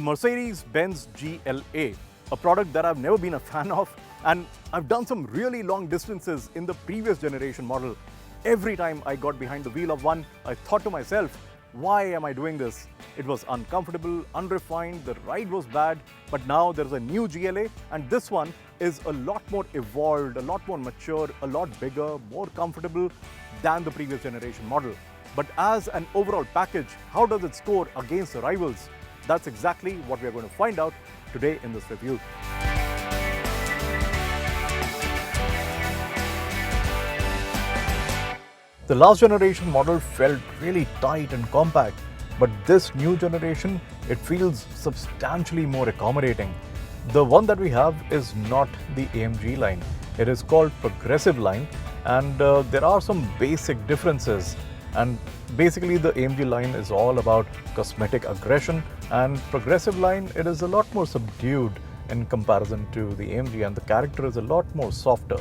Mercedes-Benz GLA, a product that I've never been a fan of, and I've done some really long distances in the previous generation model. Every time I got behind the wheel of one, I thought to myself, why am I doing this? It was uncomfortable, unrefined, the ride was bad, but now there's a new GLA and this one is a lot more evolved, a lot more mature, a lot bigger, more comfortable than the previous generation model. But as an overall package, how does it score against the rivals? That's exactly what we're going to find out today in this review. The last generation model felt really tight and compact, but this new generation, it feels substantially more accommodating. The one that we have is not the AMG line. It is called Progressive line, and there are some basic differences. And basically the AMG line is all about cosmetic aggression, and Progressive line, it is a lot more subdued in comparison to the AMG, and the character is a lot more softer.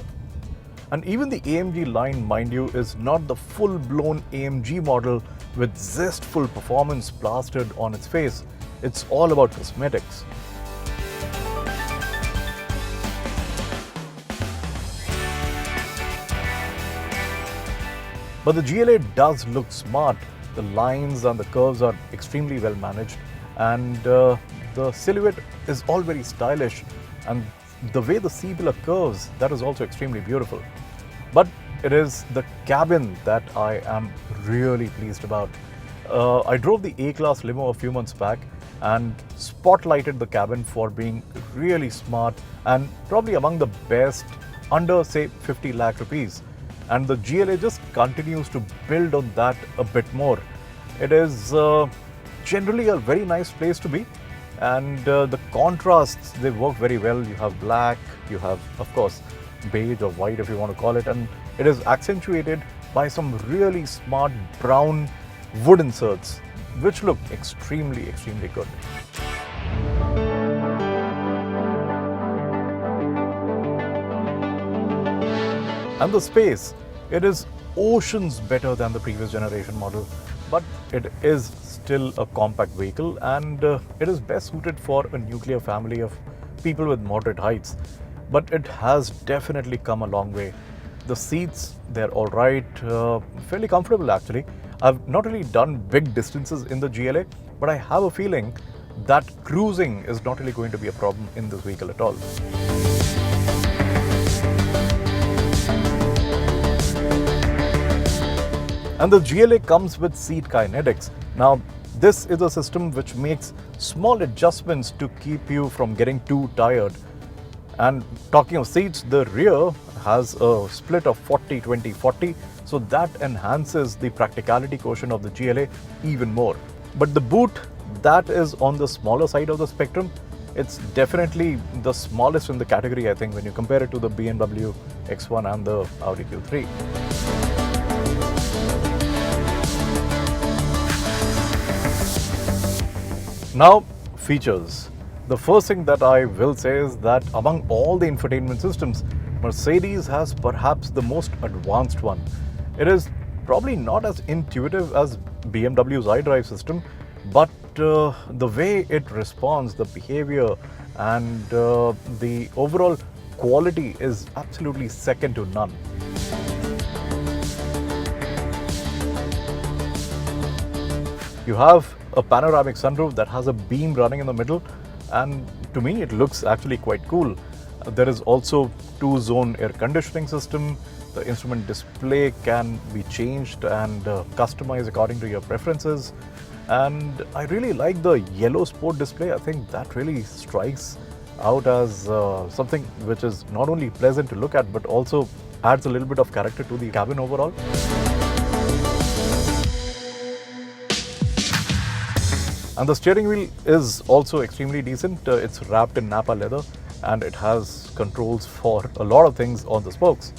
And even the AMG line, mind you, is not the full-blown AMG model with zestful performance plastered on its face. It's all about cosmetics. But the GLA does look smart. The lines and the curves are extremely well managed, and the silhouette is all very stylish, and the way the C-pillar curves, that is also extremely beautiful. But it is the cabin that I am really pleased about. I drove the A-Class limo a few months back and spotlighted the cabin for being really smart and probably among the best under, say, 50 lakh rupees. And the GLA just continues to build on that a bit more. It is generally a very nice place to be, and the contrasts, they work very well. You have black, you have, of course, beige or white if you want to call it, and it is accentuated by some really smart brown wood inserts, which look extremely good. And the space, it is oceans better than the previous generation model, but it is still a compact vehicle, and it is best suited for a nuclear family of people with moderate heights. But it has definitely come a long way. The seats, they're all right, fairly comfortable actually. I've not really done big distances in the GLA, but I have a feeling that cruising is not really going to be a problem in this vehicle at all. And the GLA comes with seat kinetics. Now, this is a system which makes small adjustments to keep you from getting too tired. And talking of seats, the rear has a split of 40-20-40, so that enhances the practicality quotient of the GLA even more. But the boot, that is on the smaller side of the spectrum. It's definitely the smallest in the category, I think, when you compare it to the BMW X1 and the Audi Q3. Now, features. The first thing that I will say is that among all the infotainment systems, Mercedes has perhaps the most advanced one. It is probably not as intuitive as BMW's iDrive system, but the way it responds, the behavior, and the overall quality is absolutely second to none. You have a panoramic sunroof that has a beam running in the middle, and to me it looks actually quite cool. There is also two-zone air conditioning system. The instrument display can be changed and customized according to your preferences. And I really like the yellow sport display. I think that really strikes out as something which is not only pleasant to look at, but also adds a little bit of character to the cabin overall. And the steering wheel is also extremely decent. It's wrapped in Nappa leather, and it has controls for a lot of things on the spokes.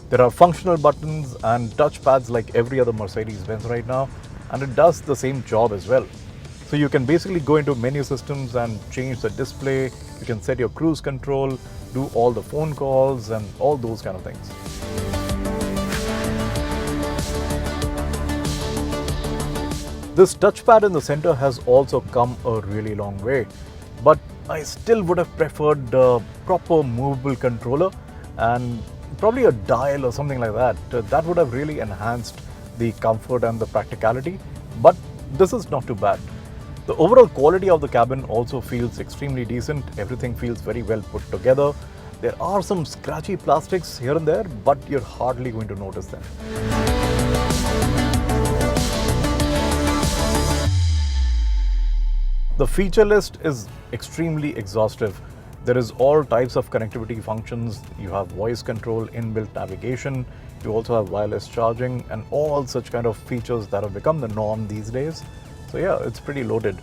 There are functional buttons and touchpads like every other Mercedes-Benz right now, and it does the same job as well. So you can basically go into menu systems and change the display. You can set your cruise control, do all the phone calls and all those kind of things. This touchpad in the center has also come a really long way, but I still would have preferred a proper movable controller and probably a dial or something like that. That would have really enhanced the comfort and the practicality, but this is not too bad. The overall quality of the cabin also feels extremely decent. Everything feels very well put together. There are some scratchy plastics here and there, but you're hardly going to notice them. The feature list is extremely exhaustive. There is all types of connectivity functions. You have voice control, inbuilt navigation. You also have wireless charging and all such kind of features that have become the norm these days. So yeah, it's pretty loaded.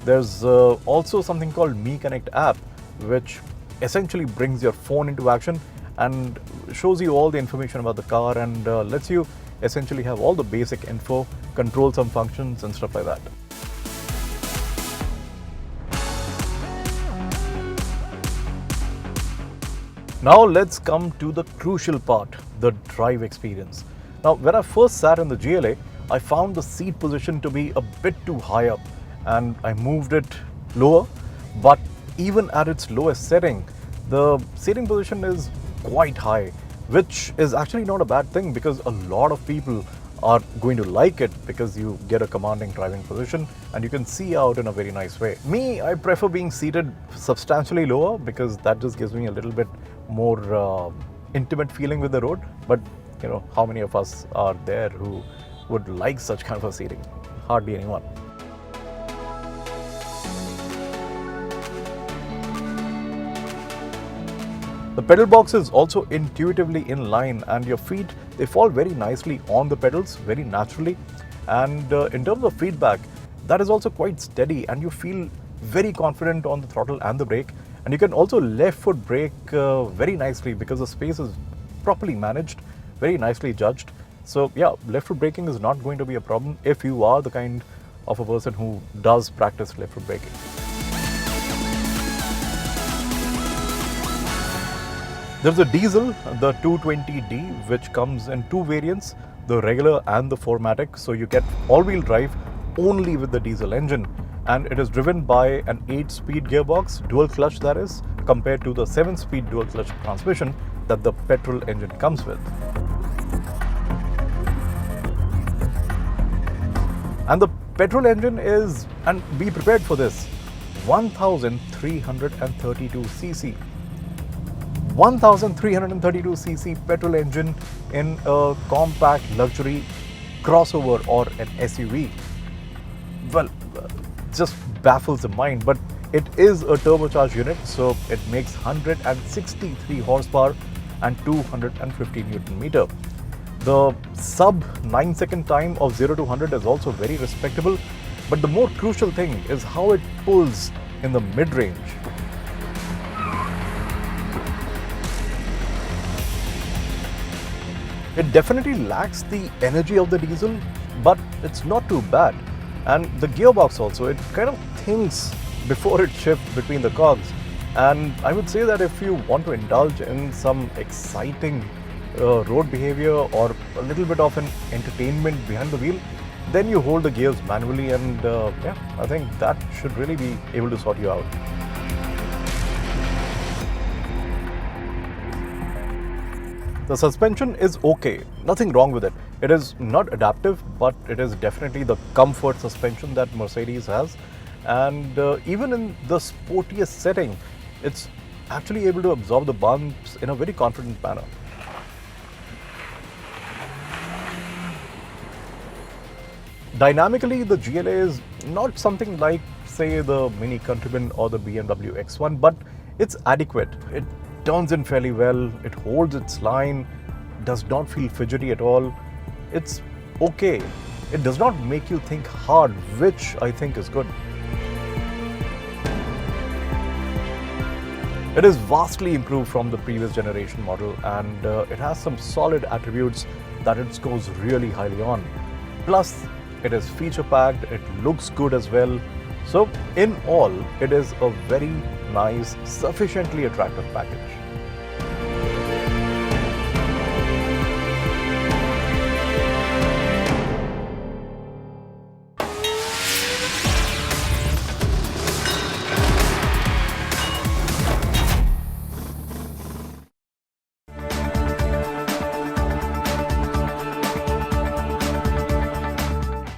There's also something called Mi Connect app, which essentially brings your phone into action and shows you all the information about the car and lets you essentially have all the basic info, control some functions and stuff like that. Now let's come to the crucial part, the drive experience. Now when I first sat in the GLA, I found the seat position to be a bit too high up and I moved it lower, but even at its lowest setting, the seating position is quite high, which is actually not a bad thing because a lot of people are going to like it because you get a commanding driving position and you can see out in a very nice way. Me, I prefer being seated substantially lower because that just gives me a little bit more intimate feeling with the road. But you know, how many of us are there who would like such kind of a seating? Hardly anyone. The pedal box is also intuitively in line and your feet, they fall very nicely on the pedals, very naturally. And in terms of feedback, that is also quite steady and you feel very confident on the throttle and the brake. And you can also left foot brake very nicely because the space is properly managed, very nicely judged. So yeah, left foot braking is not going to be a problem if you are the kind of a person who does practice left foot braking. There's a diesel, the 220D, which comes in two variants, the regular and the 4MATIC. So you get all-wheel drive only with the diesel engine. And it is driven by an 8-speed gearbox, dual clutch that is, compared to the 7-speed dual clutch transmission that the petrol engine comes with. And the petrol engine is, and be prepared for this, 1332cc. 1332cc petrol engine in a compact luxury crossover or an SUV. Well, just baffles the mind, but it is a turbocharged unit, so it makes 163 horsepower and 250 Newton meter. The sub 9-second time of 0 to 100 is also very respectable, but the more crucial thing is how it pulls in the mid-range. It definitely lacks the energy of the diesel, but it's not too bad. And the gearbox also, it kind of thinks before it shifts between the cogs. And I would say that if you want to indulge in some exciting road behavior or a little bit of an entertainment behind the wheel, then you hold the gears manually and yeah, I think that should really be able to sort you out. The suspension is okay, nothing wrong with it. It is not adaptive, but it is definitely the comfort suspension that Mercedes has. And even in the sportiest setting, it's actually able to absorb the bumps in a very confident manner. Dynamically, the GLA is not something like, say, the Mini Countryman or the BMW X1, but it's adequate. It turns in fairly well, it holds its line, does not feel fidgety at all. It's okay. It does not make you think hard, which I think is good. It is vastly improved from the previous generation model and it has some solid attributes that it scores really highly on. Plus, it is feature packed, it looks good as well. So in all, it is a very nice, sufficiently attractive package.